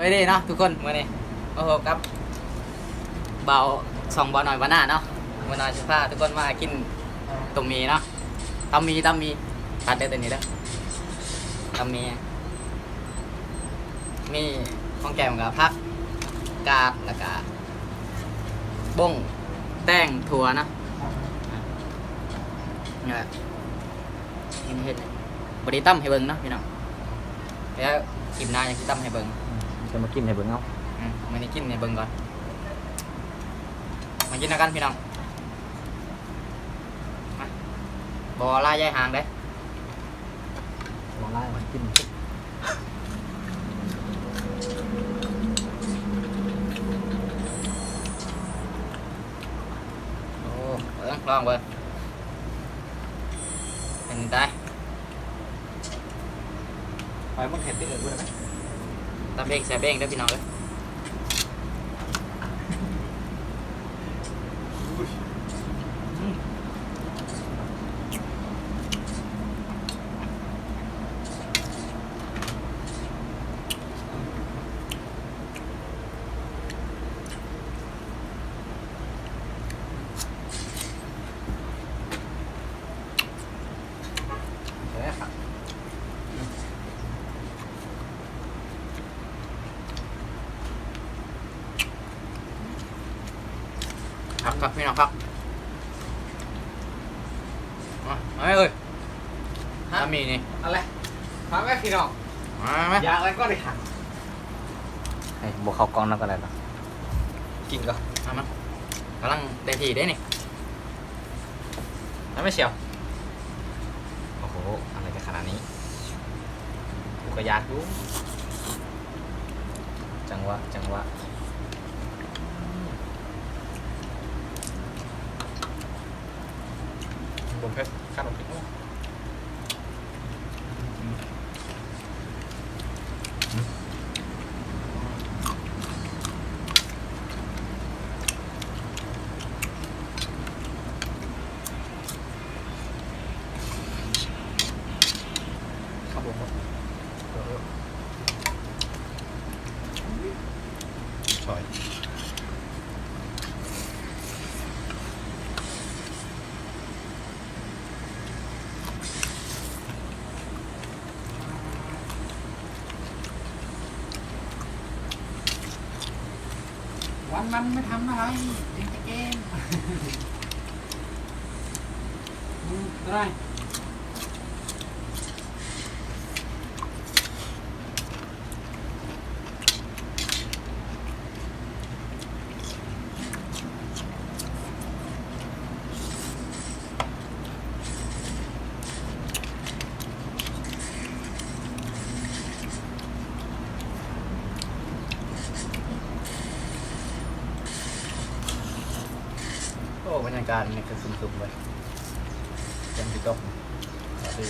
ว้ดีเนาะทุกคนมื่อนี้โอ้โหครับเบาสองเบาหน่อยวันหน้าเนาะวันหน้าจะพาทุกคนมากินต้มมีเนาะตำมีตัดได้ตัวนี้เด้อตำมีของแกมกับพักกาดแล้วก็บ้งแต้งถั่วนะนี่แหละเห็ดบไดีตั้มให้เบิ้งเนาะพี่น้องแล้วกินหน้าอย่างที่ตั้มให้เบิ้ง จะมากินให้เบิ่งเอามันนี่กินให้เบิ้งก่อนมากินกันพี่น้องมาบ่ล่ายายหางเด้ บ่ไล่มากินโอ้ลองเบิ้งเป็นไง ไปมันเห็ดได้เอิ้นบ่ได้ไหม ตำเองใส่เบ้งได้อพี่น้องเลยเด้อครับครับพี่น้องครับมาเอ้ยถ้ามีนี่ อะไรฟังแม่พี่น้อง มาไหม อยากอะไรก็ได้ค่ะให้บ่เข้ากล้องนำกันได้ล่ะกินก็ มากำลังได้ทีได้นี่ แล้วไม่เชียวโอ้โหอะไรกันขนาดนี้กูก็อยากดูจังหวะบนเพชรข้าวหนมพริกข้าวบนซอยวันไม่ทำอะไรเล่นเกมได้ โอ้บรรยากาศนี่คือคึมๆเลยยังติดตกดี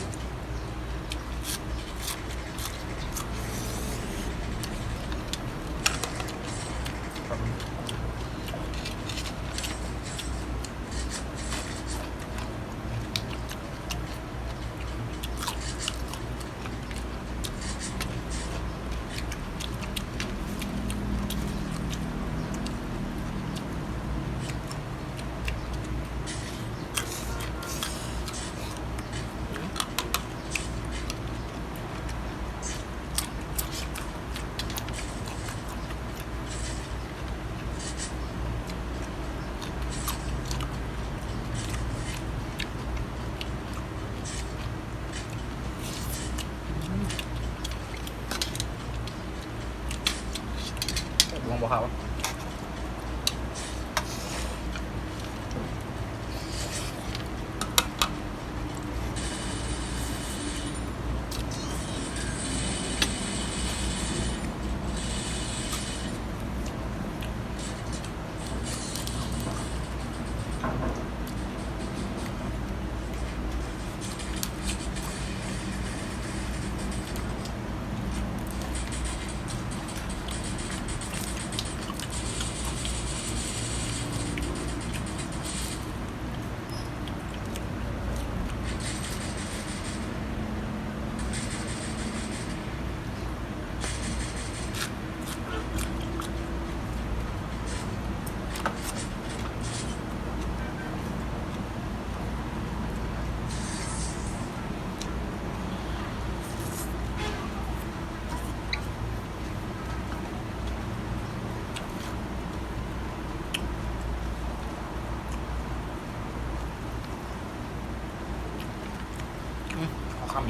มองบ่เขา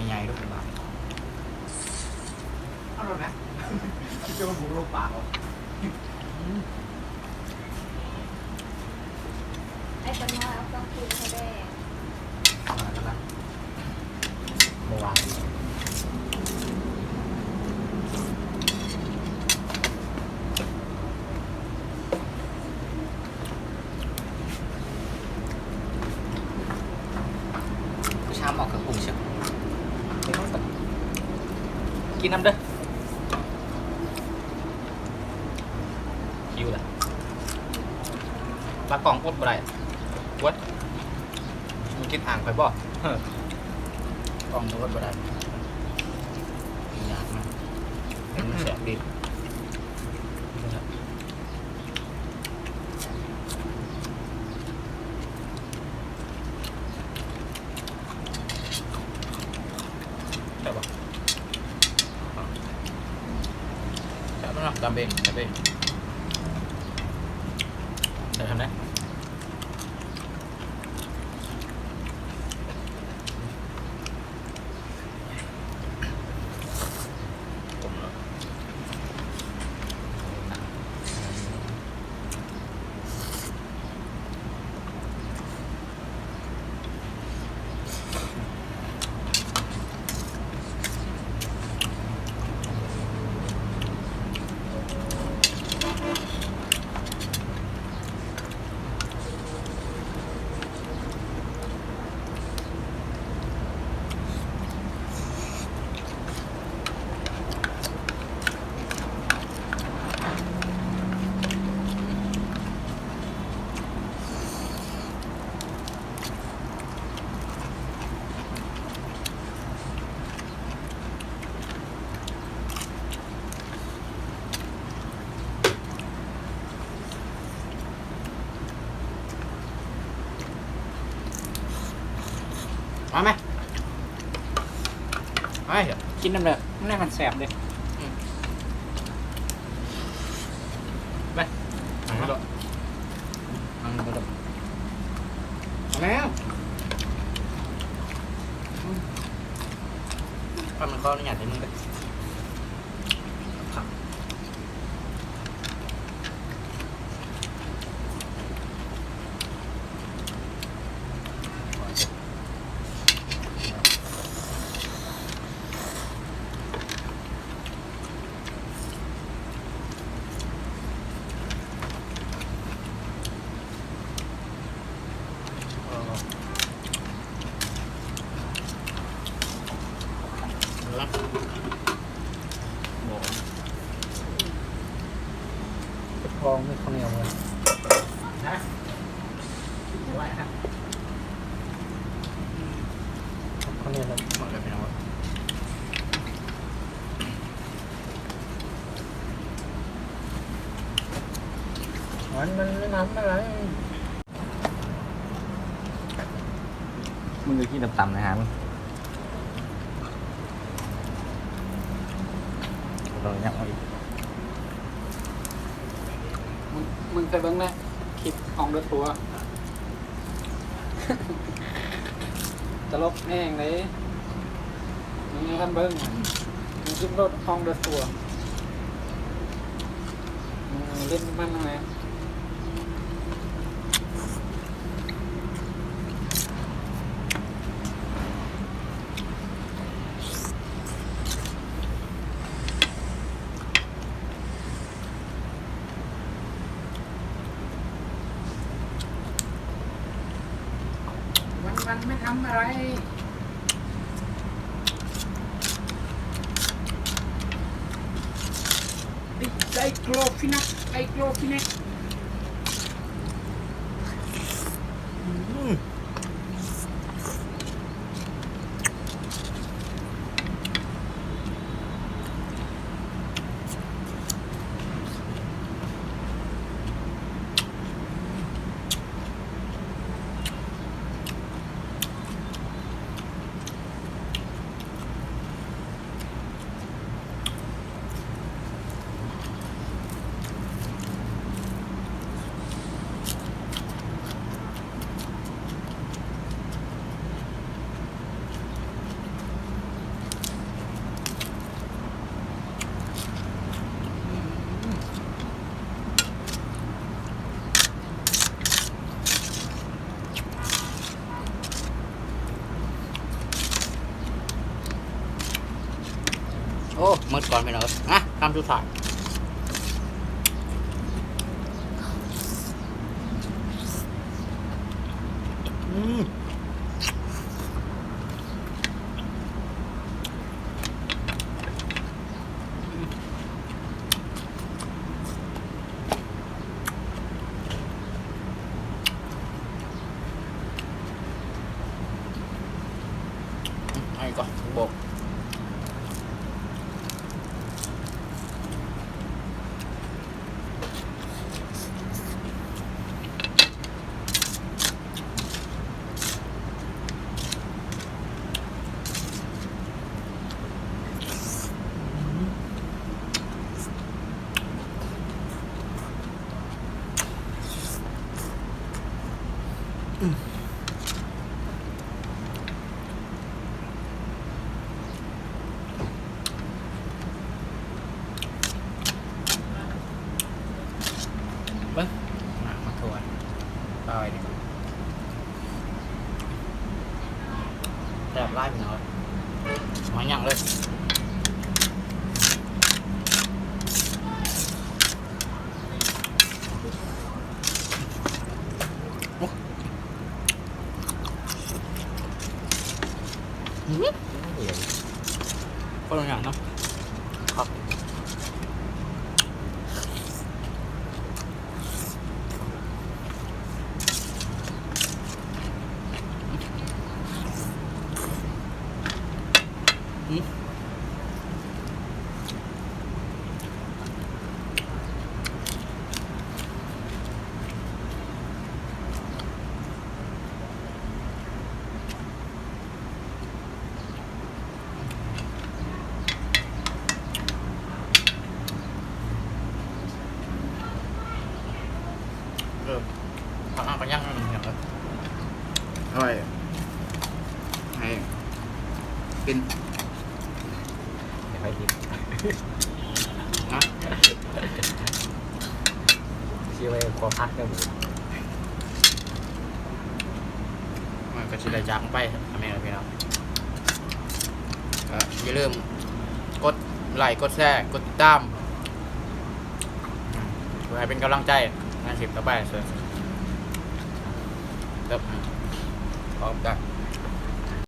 ใหญ่ๆด้วยบ้าง อร่อยไหมจะมาบุกโลกปากเหรอ ไอ้คนน้อยเอาต้องกินเขาได้ มาแล้วนะเมื่อวานผู้ชายบอกกับกลุ่มเชียว ไม่ต้องสั่งกินน้ำเด้อคิวแหละปลากล่องอดบ่ได้วัดมึงกินอ่างไปบ่ กล่องรถบ่ได้ยากนะ มันแสบดีใช่ปะ แซ่บมากตามเบงตามเบง ใช่ทำได้ผมเหรอมาไหมมาเถอะ กินน้ำเด้อมันได้มันแสบเลยไป มาแล้วมาแล้วแล้วถ้ามันข้ออนุญาตให้มึงเลยครับแล้ว ลองไม่ข้าวเหนียวเลยนะไหวครับข้าวเหนียวเลย หมดเลยพี่น้อง มันไม่ทำอะไรมึงจะกินต่ำๆนะฮะมึงเราเนี่ยเอาอีก มึงเคยเบิ่งไหมคลิปของเดือดทัวร์ ตลกแห้งเลยมึงยังทันเบิ่งมึงขึ้นรถห้องเดือดทัวร์มึงเล่นมันทำไมมันไม่ทำอะไรไดโครฟินักไดโครฟินัก ดก่อนไปเนาะนะทำทุกถ่ายไอ้ก่อนบอกเบิ้งมาทวนไปนี่แทบไล่ไปเนาะหอยหยังเลยคนละอย่างเนาะครับผักอ่างก็ย่างมันอย่างเลยอร่อยให้กิน ไม่ค่อยคิด นะ ชื่อว่าความพักก็หมู มันก็จะได้จากไปทำไมล่ะพี่น้องอย่าลืมกดไลค์กดแชร์กดติดตามเพื่อให้เป็นกำลังใจในคลิปต่อไปเสริมพร้อมกัน